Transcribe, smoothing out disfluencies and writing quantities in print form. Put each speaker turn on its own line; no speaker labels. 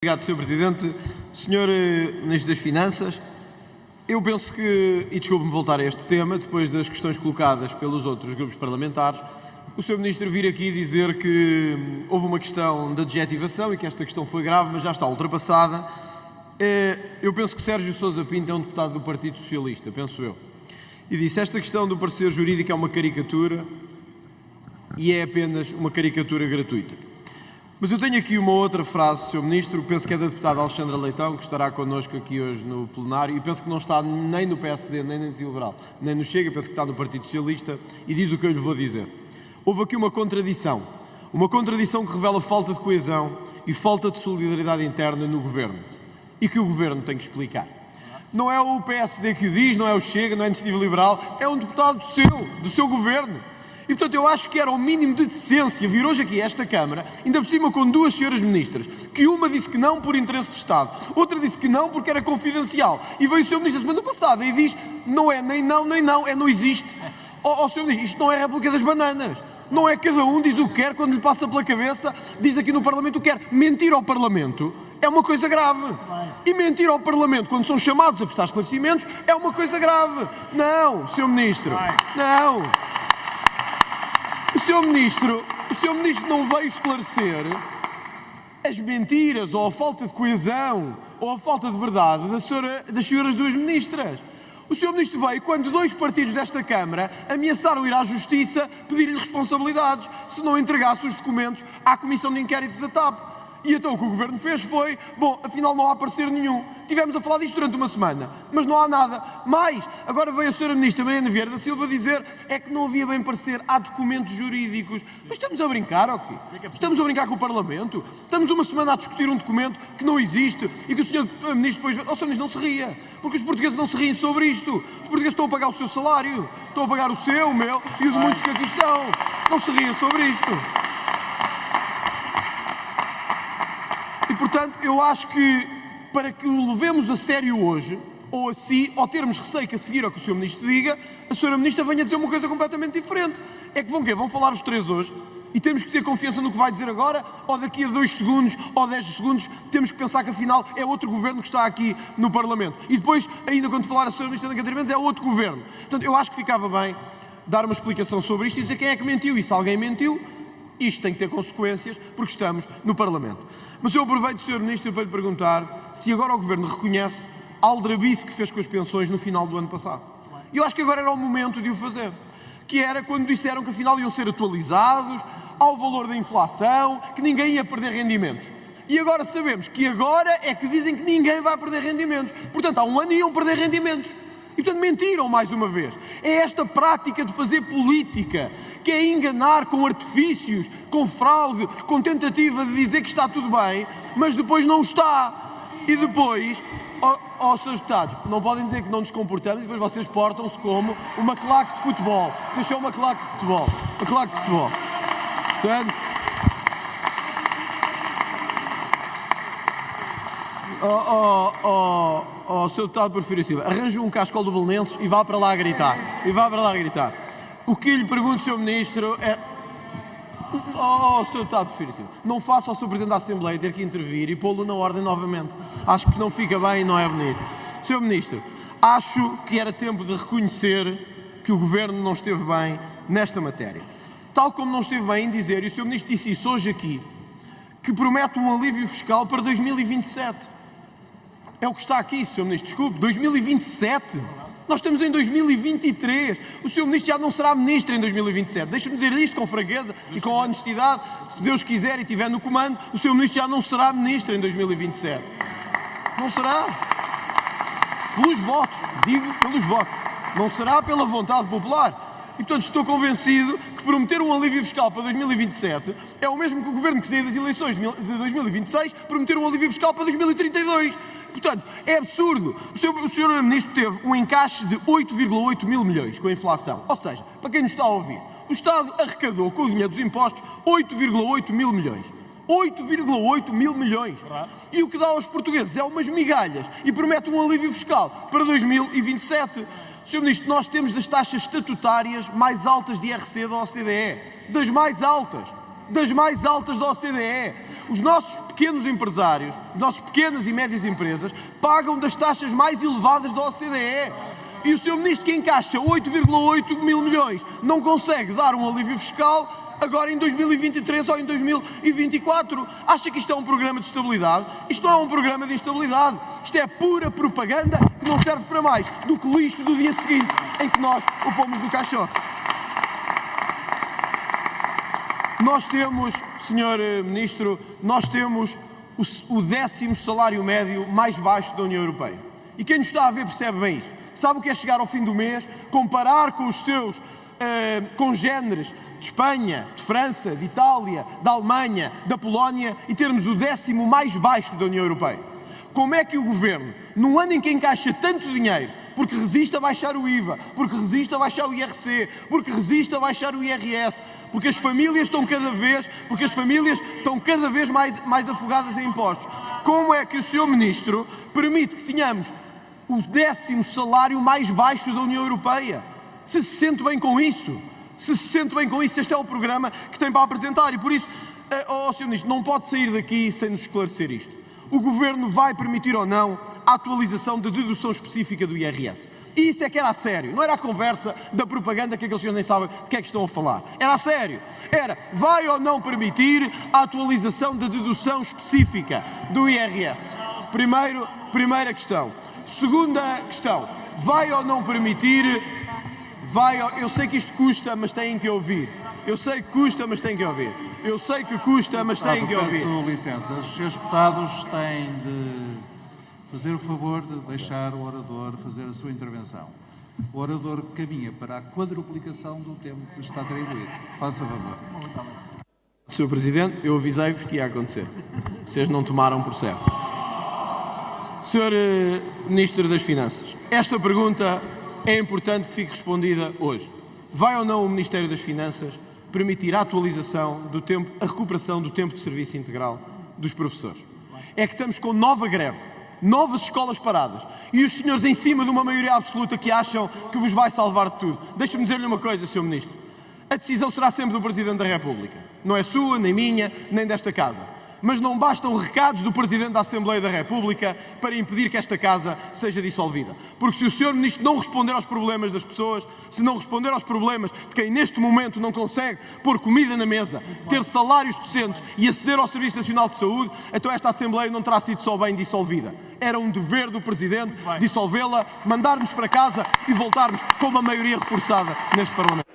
Obrigado, Sr. Presidente. Sr. Ministro das Finanças, eu penso que, e desculpe-me voltar a este tema, depois das questões colocadas pelos outros grupos parlamentares, o Sr. Ministro vir aqui dizer que houve uma questão de adjetivação e que esta questão foi grave, mas já está ultrapassada. Eu penso que Sérgio Sousa Pinto é um deputado do Partido Socialista, penso eu. E disse, esta questão do parecer jurídico é uma caricatura e é apenas uma caricatura gratuita. Mas eu tenho aqui uma outra frase, Sr. Ministro, penso que é da deputada Alexandra Leitão, que estará connosco aqui hoje no plenário, e penso que não está nem no PSD, nem no Iniciativa Liberal, nem no Chega, penso que está no Partido Socialista, e diz o que eu lhe vou dizer. Houve aqui uma contradição que revela falta de coesão e falta de solidariedade interna no Governo, e que o Governo tem que explicar. Não é o PSD que o diz, não é o Chega, não é a Iniciativa Liberal, é um deputado do seu Governo. E, portanto, eu acho que era o mínimo de decência vir hoje aqui a esta Câmara, ainda por cima com duas senhoras ministras, que uma disse que não por interesse de Estado, outra disse que não porque era confidencial. E veio o Sr. Ministro a semana passada e diz, não é nem não, é não existe. Sr. Ministro, isto não é a República das Bananas. Não é cada um diz o que quer, quando lhe passa pela cabeça, diz aqui no Parlamento o que quer. Mentir ao Parlamento é uma coisa grave. E mentir ao Parlamento, quando são chamados a prestar esclarecimentos, é uma coisa grave. Não, Sr. Ministro, não. O Sr. Ministro não veio esclarecer as mentiras, ou a falta de coesão, ou a falta de verdade das senhoras duas ministras. O Sr. Ministro veio quando dois partidos desta Câmara ameaçaram ir à Justiça pedir-lhe responsabilidades se não entregasse os documentos à Comissão de Inquérito da TAP. E então o que o Governo fez foi, afinal não há parecer nenhum. Tivemos a falar disto durante uma semana, mas não há nada. Mais, agora veio a Sra. Ministra Mariana Vieira da Silva dizer é que não havia bem parecer, há documentos jurídicos. Mas estamos a brincar, ok? Estamos a brincar com o Parlamento? Estamos uma semana a discutir um documento que não existe e que o Sr. Ministro depois... O Sr. Ministro não se ria, porque os portugueses não se riem sobre isto. Os portugueses estão a pagar o seu salário, estão a pagar o seu, o meu e o de muitos que aqui estão. Não se ria sobre isto. E, portanto, eu acho que para que o levemos a sério hoje, ou termos receio que a seguir ao que o Sr. Ministro diga, a Sra. Ministra venha dizer uma coisa completamente diferente. É que vão falar os três hoje e temos que ter confiança no que vai dizer agora, ou daqui a 2 segundos ou 10 segundos temos que pensar que afinal é outro Governo que está aqui no Parlamento. E depois, ainda quando falar a Sra. Ministra da Catarina Mendes, é outro Governo. Portanto, eu acho que ficava bem dar uma explicação sobre isto e dizer quem é que mentiu. E se alguém mentiu, isto tem que ter consequências, porque estamos no Parlamento. Mas eu aproveito, Sr. Ministro, para lhe perguntar se agora o Governo reconhece a aldrabice que fez com as pensões no final do ano passado. E eu acho que agora era o momento de o fazer. Que era quando disseram que afinal iam ser atualizados ao valor da inflação, que ninguém ia perder rendimentos. E agora sabemos que agora é que dizem que ninguém vai perder rendimentos. Portanto, há um ano iam perder rendimentos. E, portanto, mentiram mais uma vez. É esta prática de fazer política, que é enganar com artifícios, com fraude, com tentativa de dizer que está tudo bem, mas depois não está. E depois, Srs. Deputados, não podem dizer que não nos comportamos e depois vocês portam-se como uma claque de futebol. Vocês são uma claque de futebol. Uma claque de futebol. Portanto... Sr. Deputado Porfírio Silva, arranje um cascol do Belenenses e vá para lá gritar. O que lhe pergunto, Sr. Ministro, é... Sr. Deputado Porfírio Silva, não faça ao Sr. Presidente da Assembleia ter que intervir e pô-lo na ordem novamente. Acho que não fica bem e não é bonito. Sr. Ministro, acho que era tempo de reconhecer que o Governo não esteve bem nesta matéria. Tal como não esteve bem em dizer, e o Sr. Ministro disse isso hoje aqui, que promete um alívio fiscal para 2027. É o que está aqui, Sr. Ministro, desculpe, 2027? Nós estamos em 2023. O Sr. Ministro já não será Ministro em 2027. Deixe-me dizer isto com franqueza e com honestidade. Se Deus quiser e estiver no comando, o Sr. Ministro já não será Ministro em 2027. Não será. Pelos votos, digo pelos votos. Não será pela vontade popular. E, portanto, estou convencido que prometer um alívio fiscal para 2027 é o mesmo que o Governo que saiu das eleições de 2026 prometer um alívio fiscal para 2032. Portanto, é absurdo. O Sr. Ministro teve um encaixe de 8,8 mil milhões com a inflação. Ou seja, para quem nos está a ouvir, o Estado arrecadou com o dinheiro dos impostos 8,8 mil milhões. 8,8 mil milhões. E o que dá aos portugueses é umas migalhas e promete um alívio fiscal para 2027. Sr. Ministro, nós temos das taxas estatutárias mais altas de IRC da OCDE. Das mais altas. das mais altas da OCDE. Os nossos pequenos empresários, as nossas pequenas e médias empresas, pagam das taxas mais elevadas da OCDE. E o Sr. Ministro, que encaixa 8,8 mil milhões, não consegue dar um alívio fiscal agora em 2023 ou em 2024. Acha que isto é um programa de estabilidade? Isto não é um programa de instabilidade. Isto é pura propaganda que não serve para mais do que lixo do dia seguinte em que nós o pomos no caixote. Nós temos, Sr. Ministro, nós temos o 10º salário médio mais baixo da União Europeia. E quem nos está a ver percebe bem isso. Sabe o que é chegar ao fim do mês, comparar com os seus congêneres de Espanha, de França, de Itália, da Alemanha, da Polónia e termos o 10º mais baixo da União Europeia? Como é que o Governo, num ano em que encaixa tanto dinheiro, porque resiste a baixar o IVA, porque resiste a baixar o IRC, porque resiste a baixar o IRS, porque as famílias estão cada vez mais afogadas em impostos, como é que o Sr. Ministro permite que tenhamos o 10º salário mais baixo da União Europeia? Se sente bem com isso? Se sente bem com isso, este é o programa que tem para apresentar. E por isso, Sr. Ministro, não pode sair daqui sem nos esclarecer isto. O Governo vai permitir ou não a atualização da dedução específica do IRS? E isso é que era a sério, não era a conversa da propaganda que aqueles senhores nem sabem de que é que estão a falar. Era a sério. Era, vai ou não permitir a atualização da dedução específica do IRS? Primeira questão. Segunda questão, vai ou não permitir... Eu sei que isto custa, mas têm que ouvir. Eu sei que custa, mas têm que ouvir. Eu sei que custa, mas têm que ouvir.
Peço licença. Os senhores deputados têm de fazer o favor de deixar o orador fazer a sua intervenção. O orador caminha para a quadruplicação do tempo que lhe está atribuído. Faça favor.
Sr. Presidente, eu avisei-vos que ia acontecer. Vocês não tomaram por certo. Sr. Ministro das Finanças, esta pergunta é importante que fique respondida hoje. Vai ou não o Ministério das Finanças permitir a atualização do tempo, a recuperação do tempo de serviço integral dos professores? É que estamos com nova greve, novas escolas paradas e os senhores em cima de uma maioria absoluta que acham que vos vai salvar de tudo. Deixe-me dizer-lhe uma coisa, Sr. Ministro. A decisão será sempre do Presidente da República. Não é sua, nem minha, nem desta Casa. Mas não bastam recados do Presidente da Assembleia da República para impedir que esta Casa seja dissolvida. Porque se o Sr. Ministro não responder aos problemas das pessoas, se não responder aos problemas de quem neste momento não consegue pôr comida na mesa, ter salários decentes e aceder ao Serviço Nacional de Saúde, então esta Assembleia não terá sido só bem dissolvida. Era um dever do Presidente dissolvê-la, mandar-nos para casa e voltarmos com uma maioria reforçada neste Parlamento.